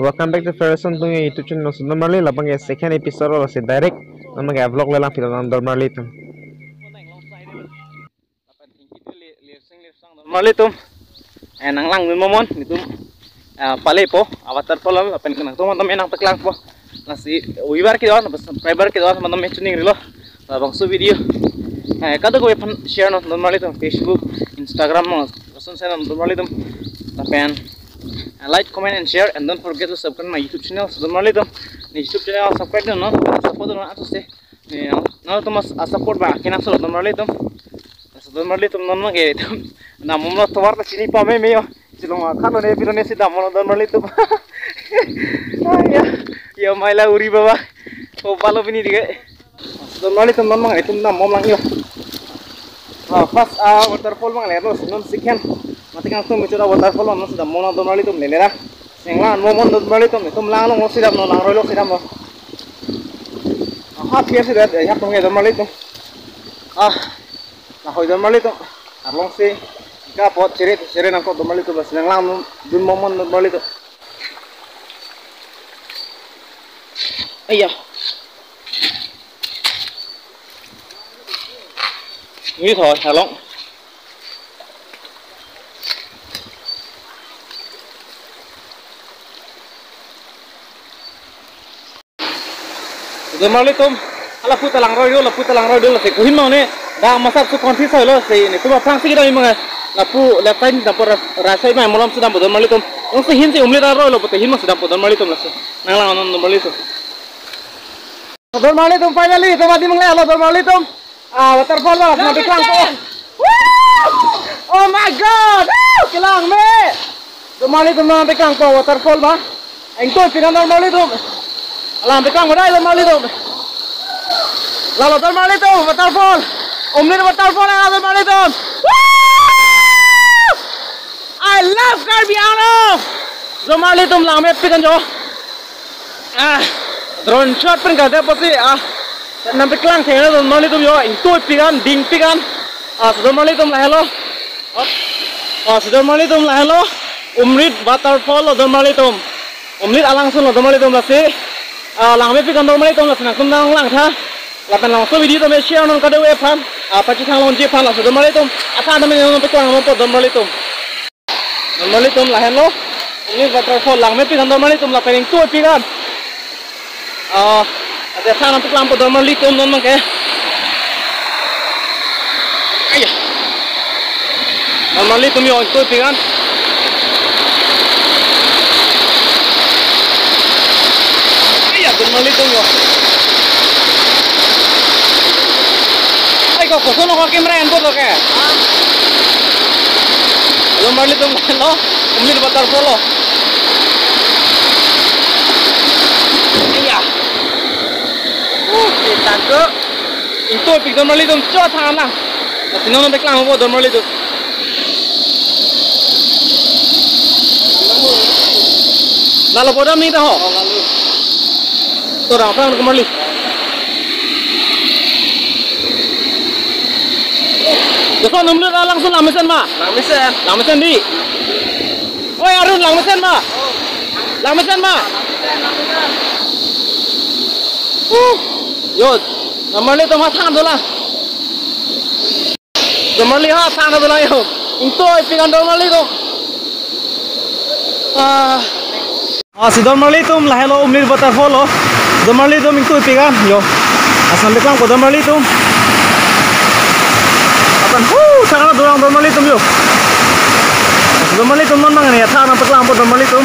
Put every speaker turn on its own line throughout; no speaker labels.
Welcome back to Ferguson to YouTube channel. So normally lapang ya second episode or se direct namang ya vlog lelang film normally tu.
Normally tu Anglong dun momon itu pale po avatar po lang apen kanang to man enang teklang po nasi wibar ki daw subscriber ki daw man me tuning rilo bang so video kada ko share no normally tu Facebook Instagram no person sa normally tu apen like comment and share and don't forget to subscribe my YouTube channel so normally tu YouTube channel subscribe no support no ato se no to mas support ba kina so normally tu normally tu non mage na momno towar ta chini pa me yo silong khalo ne pirone sida mono normally tu ya maila uri baba ko palo bini dige normally tu non mage tum na mom lang yo first waterfall mang le no non sikhen mati kang tum chura waterfall no sida mono normally tu le lera sengla momon normally tum lang lo sida no lang roilo sida mo ha pia sida ya tum ge normally tu nah hoy normally tu Anglong si ka pot ciri nangko normally tu bas lang lang dun momon normally tu ayah ini thôi Anglong normally tu ala puta lang royo la se kuhin mau ne da masak su konfi sai lo se ne tuba phang sigi da mi mga lapu left side da por rasai mai molam su da bodon mali tum ong se hin se umli da ro lo pote hin ma su da bodon mali tum la se nang lang non mali tum bodon mali tum finally to mati mangle alo bodon mali tum waterfall ba na biklang ko oh my god kilang me bodon mali tum na biklang ko waterfall ba eng to pinan bodon mali tum alam biklang mo dai bodon mali tum Lalu normally tu waterfall, Umlit waterfall yang ada normally tu. I love Karbi normally tu lama pikan jo. Drone shot pun kada pasti nampak kelang kena normally tu jo. Itu pikan, ding pikan. Normally tu lah hello. Normally tu lah hello. Umlit waterfall normally tu. Umlit langsung normally tu masih. Lama pikan normally tu masih nak lang tha. Lapan langsung video tu share non kada we pan apa cakap lawan je pan langsung normally tu apa nama yang nampak orang nampak normally tu lah hello ini waterfall lang me pikan normally tu lah pening tu pikan ada sana nampak lampu normally tu non mang ke ayah normally tu yo tu pikan ayah normally tu yo kok kono kok kamera handphone lo kayak lo mali tuh lo umlit waterfall lo iya kita ke itu pikir mali tuh coba tangan lah tapi nono beklang apa dormali tuh lalu pada mi dah ho tuh orang kembali Besok nomor langsung lamisan ma. Lamisan di. Oi Arun lamisan ma. Lamisan ma. Yo, nomor itu mah thang dola. Nomor lihat thang dola yo. Itu ikan nomor itu. Si nomor itu lah hello umlit waterfall lo. Nomor itu itu ikan yo. Asal lekang ko nomor itu. Sangat dorang normally tu yo. Normally tu non mangan ya, thang nampak lampu normally tu.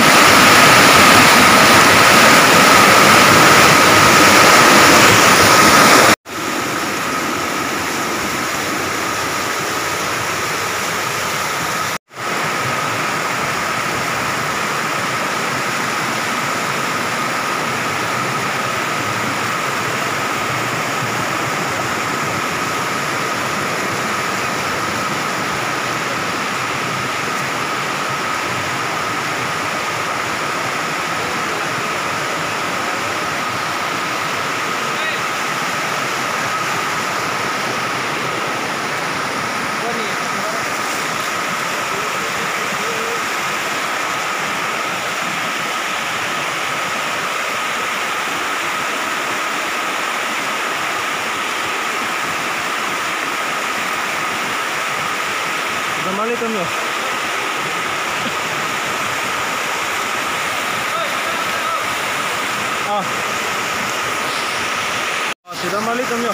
tum yo. Si donmar tum yo.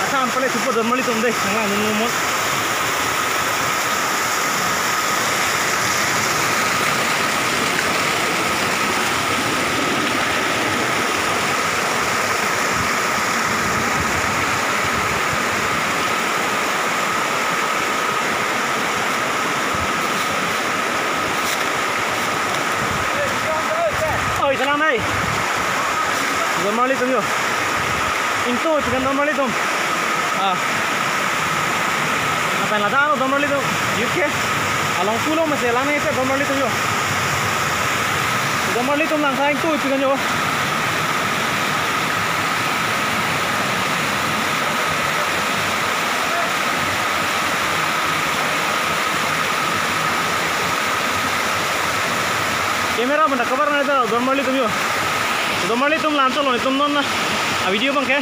Asam pale tipo donmar tum deh, nang nung mo. Salam hai. Donmar tum yo. Into chicken donmar tum. Apa yang ada donmar tum? UK. Along pulau masih lama itu donmar tum yo. Donmar tum langsung into chicken yo. Kamera mana cover mana itu donmar tum yo. Donmar tum langsung loh tum non video bang ke.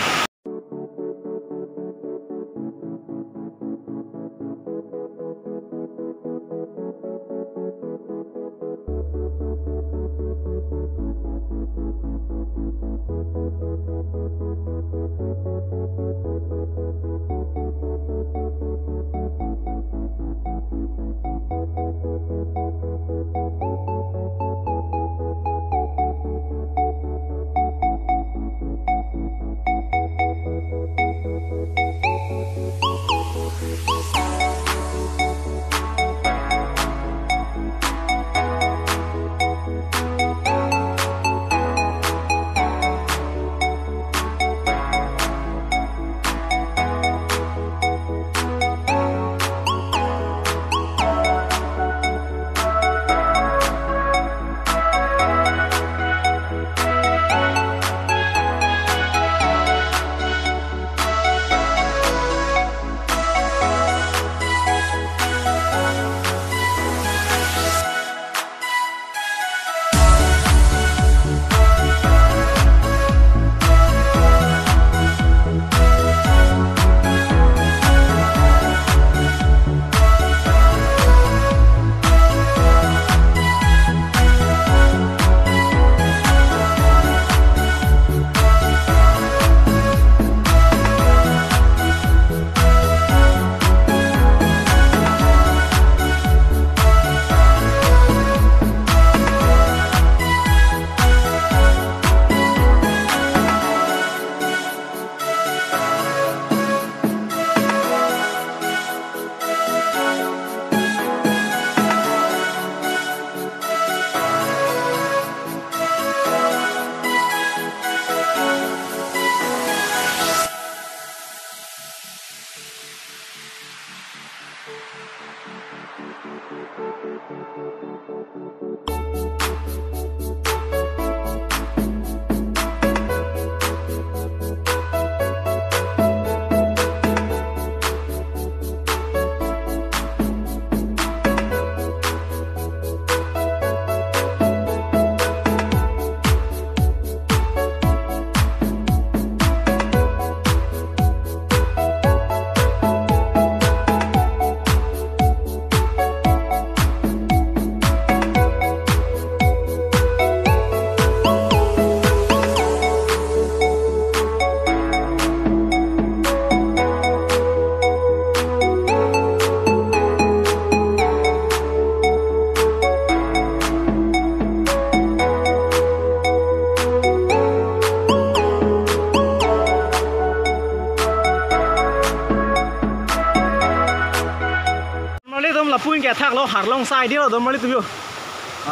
ke thak lo har long sai dia donmar tu yo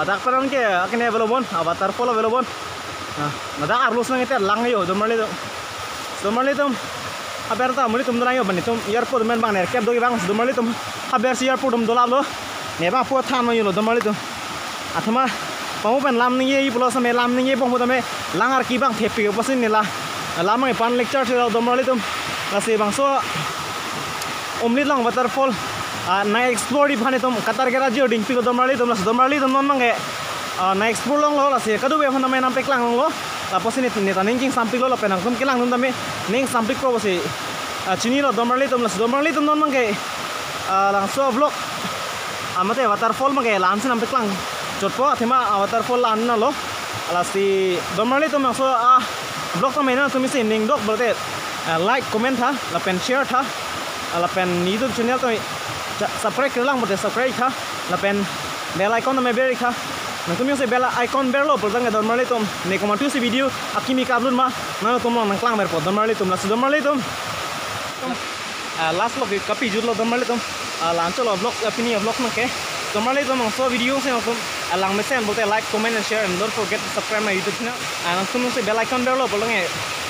dak parang ke akne velobon waterfall velobon nada arlos nang ite lang yo donmar tu aber ta muli tum danayo bani tum airport men bang ner kep dogi bang donmar tu aber si airport dum dolab lo ne ba po than yo donmar tu athma pamu ban lam ninge i plus me lam ninge pong me langar ki bang thepi pasin nila lamang pan lecture thira donmar tu la se bang so Umlit long waterfall na explore ifane tum katar gera jo ding piko donmar tum non mangi na explore long lo la se kadu be phana me nam peklang long lo la posini ne ta ning sampik lo la penang tum kelang nun dame ning sampik ko bose chini lo donmar tum non mangi lang so vlog amate waterfall ma ke lan sin am teklang chotpo athema waterfall lan na lo ala si donmali tum so blog to mena tumi se ning dok bolte like comment tha la pen share tha la pen YouTube channel to subscribe kerlang bolte subscribe tha la pen bell icon to me beri tha na tumi se bell icon berlo boltang donmali tum ne komatu se video akimi kablun ma na tum nang klang mer po donmali tum la su donmali tum last log kapi judlo donmali tum launch lo blog apini blog na ke donmali tum so video se tum alang mesen bolte like comment and share and don't forget to subscribe my YouTube channel and tum se bell icon berlo boltang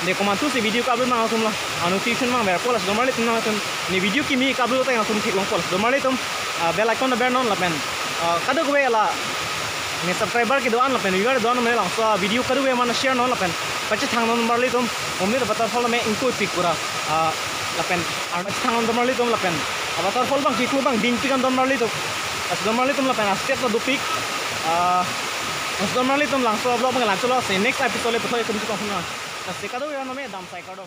ne komatu se video kablun ma tum la notification ma ber polas donmali tum na tum ne video kimi kablu ta tum thik long polas donmali tum bell icon ber non la pen kadu ko la ne subscriber ki doan la pen viewer doan me lang so video kadu we man share non la pen pache thang non marli tum umlit waterfall me inko pic pura la pen thang non marli tum la pen waterfall bang kiku bang ding pikan don marli tum as don marli tum la pen step la du pic as don marli tum lang so blog bang lang so next episode le pathoy tum ko na as kadu we no me dam sai kado